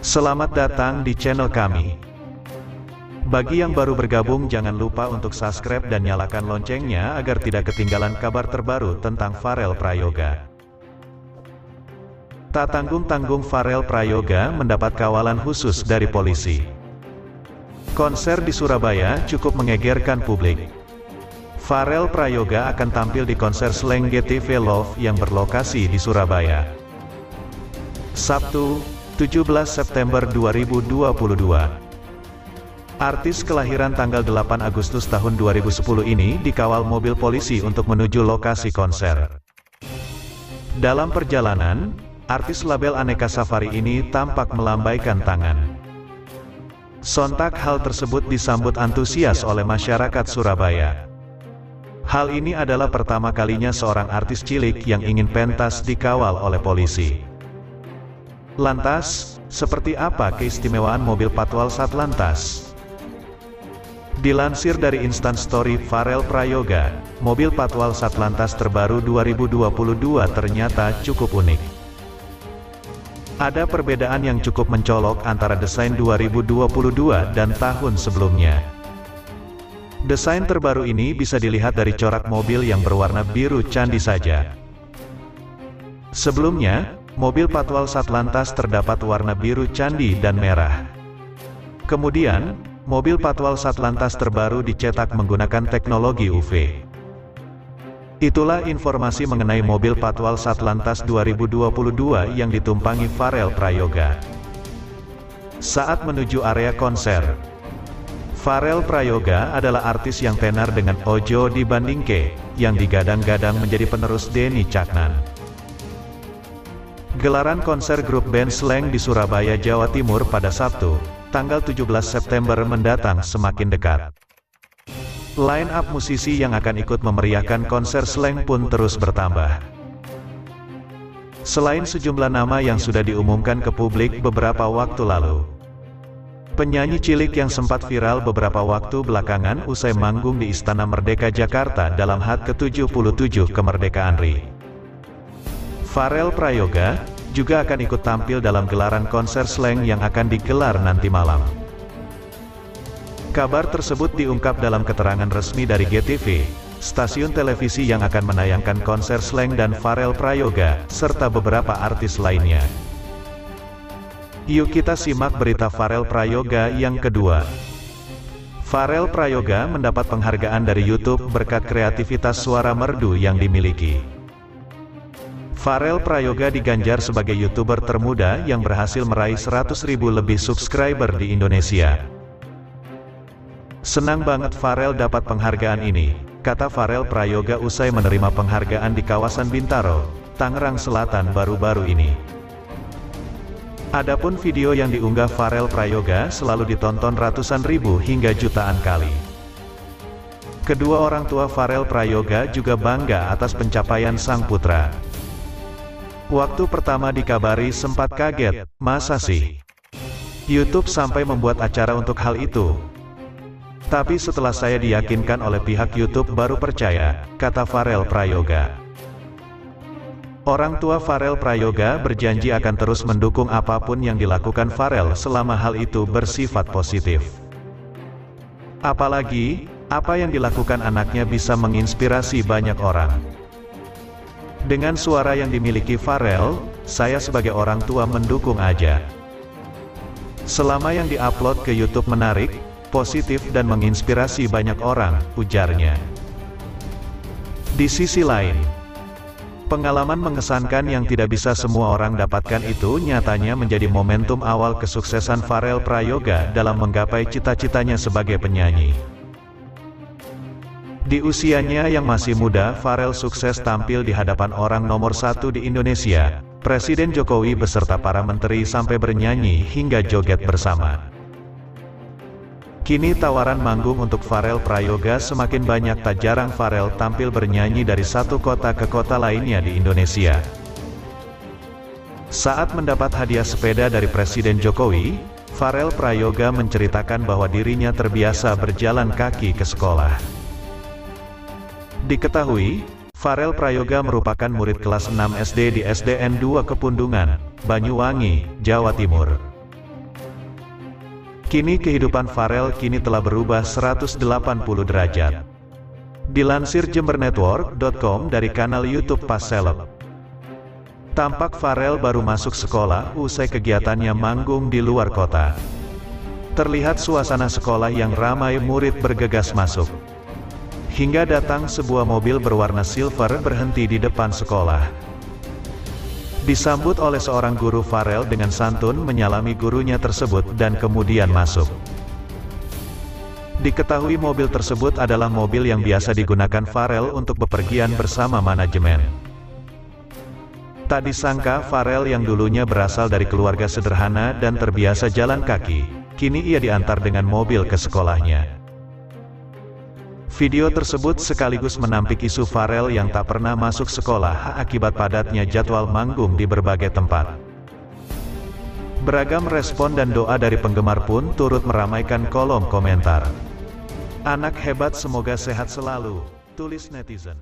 Selamat datang di channel kami. Bagi yang baru bergabung, jangan lupa untuk subscribe dan nyalakan loncengnya agar tidak ketinggalan kabar terbaru tentang Farel Prayoga. Tak tanggung-tanggung, Farel Prayoga mendapat kawalan khusus dari polisi. Konser di Surabaya cukup mengegerkan publik. Farel Prayoga akan tampil di konser Slang GTV Love yang berlokasi di Surabaya. Sabtu, 17 September 2022. Artis kelahiran tanggal 8 Agustus tahun 2010 ini dikawal mobil polisi untuk menuju lokasi konser. Dalam perjalanan, artis label Aneka Safari ini tampak melambaikan tangan. Sontak hal tersebut disambut antusias oleh masyarakat Surabaya. Hal ini adalah pertama kalinya seorang artis cilik yang ingin pentas dikawal oleh polisi. Lantas, seperti apa keistimewaan mobil Patwal Satlantas? Dilansir dari Instant Story Farel Prayoga, mobil Patwal Satlantas terbaru 2022 ternyata cukup unik. Ada perbedaan yang cukup mencolok antara desain 2022 dan tahun sebelumnya. Desain terbaru ini bisa dilihat dari corak mobil yang berwarna biru candi saja. Sebelumnya, mobil Patwal Satlantas terdapat warna biru candi dan merah. Kemudian, mobil Patwal Satlantas terbaru dicetak menggunakan teknologi UV. Itulah informasi mengenai mobil Patwal Satlantas 2022 yang ditumpangi Farel Prayoga. Saat menuju area konser, Farel Prayoga adalah artis yang tenar dengan Ojo Dibandingke, yang digadang-gadang menjadi penerus Denny Caknan. Gelaran konser grup band Slang di Surabaya, Jawa Timur pada Sabtu, tanggal 17 September mendatang semakin dekat. Line up musisi yang akan ikut memeriahkan konser Slang pun terus bertambah. Selain sejumlah nama yang sudah diumumkan ke publik beberapa waktu lalu, penyanyi cilik yang sempat viral beberapa waktu belakangan usai manggung di Istana Merdeka Jakarta dalam HUT ke-77 kemerdekaan RI, Farel Prayoga juga akan ikut tampil dalam gelaran konser Slang yang akan digelar nanti malam. Kabar tersebut diungkap dalam keterangan resmi dari GTV, stasiun televisi yang akan menayangkan konser Slang dan Farel Prayoga, serta beberapa artis lainnya. Yuk kita simak berita Farel Prayoga yang kedua. Farel Prayoga mendapat penghargaan dari YouTube berkat kreativitas suara merdu yang dimiliki. Farel Prayoga diganjar sebagai YouTuber termuda yang berhasil meraih 100.000 lebih subscriber di Indonesia. Senang banget Farel dapat penghargaan ini, kata Farel Prayoga usai menerima penghargaan di kawasan Bintaro, Tangerang Selatan baru-baru ini. Adapun video yang diunggah Farel Prayoga selalu ditonton ratusan ribu hingga jutaan kali. Kedua orang tua Farel Prayoga juga bangga atas pencapaian sang putra. Waktu pertama dikabari sempat kaget, masa sih YouTube sampai membuat acara untuk hal itu? Tapi setelah saya diyakinkan oleh pihak YouTube baru percaya, kata Farel Prayoga. Orang tua Farel Prayoga berjanji akan terus mendukung apapun yang dilakukan Farel selama hal itu bersifat positif. Apalagi, apa yang dilakukan anaknya bisa menginspirasi banyak orang. Dengan suara yang dimiliki Farel, saya sebagai orang tua mendukung aja. Selama yang diupload ke YouTube menarik, positif dan menginspirasi banyak orang, ujarnya. Di sisi lain, pengalaman mengesankan yang tidak bisa semua orang dapatkan itu nyatanya menjadi momentum awal kesuksesan Farel Prayoga dalam menggapai cita-citanya sebagai penyanyi. Di usianya yang masih muda, Farel sukses tampil di hadapan orang nomor 1 di Indonesia, Presiden Jokowi beserta para menteri sampai bernyanyi hingga joget bersama. Kini tawaran manggung untuk Farel Prayoga semakin banyak, tak jarang Farel tampil bernyanyi dari satu kota ke kota lainnya di Indonesia. Saat mendapat hadiah sepeda dari Presiden Jokowi, Farel Prayoga menceritakan bahwa dirinya terbiasa berjalan kaki ke sekolah. Diketahui, Farel Prayoga merupakan murid kelas 6 SD di SDN 2 Kepundungan, Banyuwangi, Jawa Timur. Kini kehidupan Farel kini telah berubah 180 derajat. Dilansir jembernetwork.com dari kanal YouTube Pas Seleb. Tampak Farel baru masuk sekolah usai kegiatannya manggung di luar kota. Terlihat suasana sekolah yang ramai murid bergegas masuk. Hingga datang sebuah mobil berwarna silver berhenti di depan sekolah. Disambut oleh seorang guru, Farel dengan santun menyalami gurunya tersebut dan kemudian masuk. Diketahui mobil tersebut adalah mobil yang biasa digunakan Farel untuk bepergian bersama manajemen. Tak disangka Farel yang dulunya berasal dari keluarga sederhana dan terbiasa jalan kaki, kini ia diantar dengan mobil ke sekolahnya. Video tersebut sekaligus menampik isu Farel yang tak pernah masuk sekolah akibat padatnya jadwal manggung di berbagai tempat. Beragam respon dan doa dari penggemar pun turut meramaikan kolom komentar. "Anak hebat, semoga sehat selalu," tulis netizen.